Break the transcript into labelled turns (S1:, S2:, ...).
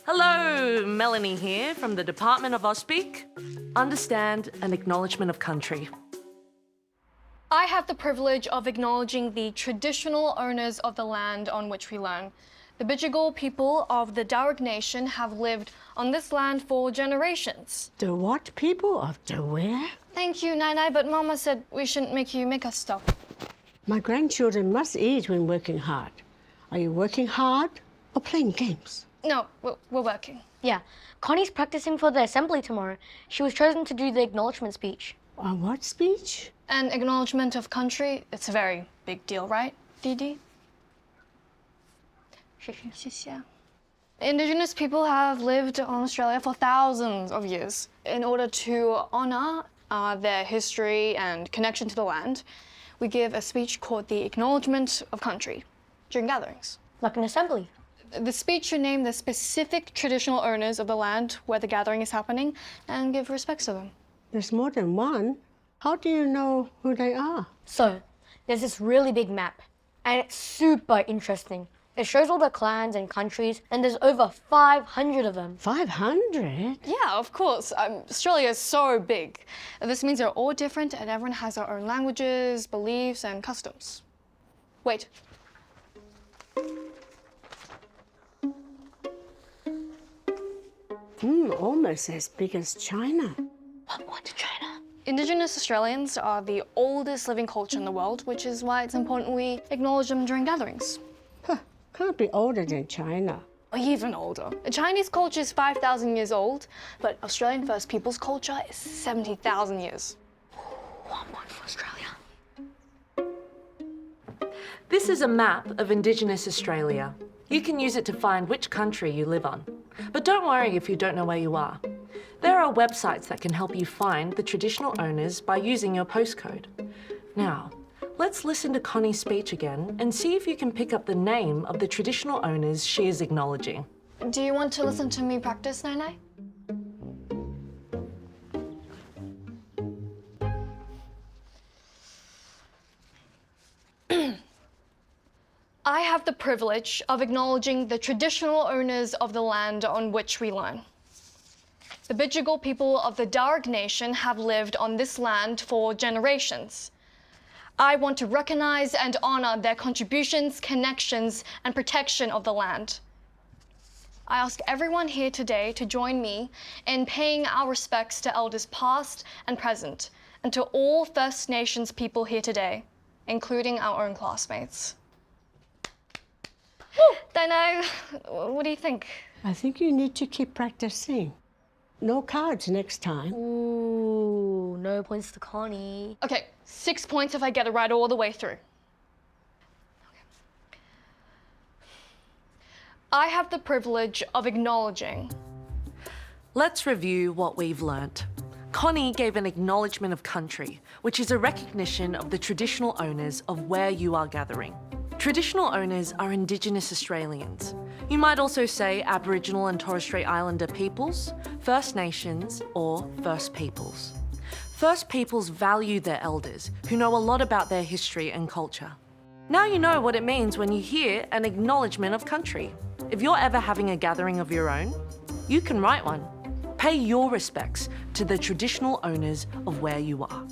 S1: Hello, Melanie here from the Department of Auspeak. Understand an acknowledgement of country.
S2: I have the privilege of acknowledging the traditional owners of the land on which we learn. The Bidjigal people of the Darug Nation have lived on this land for generations.
S3: The what people of the where?
S2: Thank you, Nai, but Mama said we shouldn't make you make us stop.
S3: My grandchildren must eat when working hard. Are you working hard or playing games?
S2: No, we're working.
S4: Yeah, Connie's practicing for the assembly tomorrow. She was chosen to do the acknowledgement speech.
S3: A what speech?
S2: An acknowledgement of country, it's a very big deal, right, Didi? Indigenous people have lived on Australia for thousands of years. In order to honour their history and connection to the land, we give a speech called the Acknowledgement of Country during gatherings.
S4: Like an assembly.
S2: The speech should name the specific traditional owners of the land where the gathering is happening and give respects to them.
S3: There's more than one. How do you know who they are?
S4: So, there's this really big map, and it's super interesting. It shows all the clans and countries, and there's over 500 of them.
S3: 500?
S2: Yeah, of course. Australia is so big. This means they're all different and everyone has their own languages, beliefs, and customs. Wait.
S3: Almost as big as China.
S4: What to China?
S2: Indigenous Australians are the oldest living culture in the world, which is why it's important we acknowledge them during gatherings.
S3: Can't be older than China.
S2: Or even older. Chinese culture is 5,000 years old, but Australian First Peoples culture is 70,000 years.
S4: 1 point for Australia.
S1: This is a map of Indigenous Australia. You can use it to find which country you live on. But don't worry if you don't know where you are. There are websites that can help you find the traditional owners by using your postcode. Now, let's listen to Connie's speech again and see if you can pick up the name of the traditional owners she is acknowledging.
S2: Do you want to listen to me practice, Nai? I have the privilege of acknowledging the traditional owners of the land on which we learn. The Bidjigal people of the Darug Nation have lived on this land for generations. I want to recognize and honor their contributions, connections, and protection of the land. I ask everyone here today to join me in paying our respects to elders past and present, and to all First Nations people here today, including our own classmates. Dino, what do you think?
S3: I think you need to keep practicing. No cards next time.
S4: Ooh, no points to Connie.
S2: Okay, 6 points if I get it right all the way through. Okay. I have the privilege of acknowledging.
S1: Let's review what we've learnt. Connie gave an acknowledgement of country, which is a recognition of the traditional owners of where you are gathering. Traditional owners are Indigenous Australians. You might also say Aboriginal and Torres Strait Islander peoples, First Nations, or First Peoples. First Peoples value their elders, who know a lot about their history and culture. Now you know what it means when you hear an acknowledgement of country. If you're ever having a gathering of your own, you can write one. Pay your respects to the traditional owners of where you are.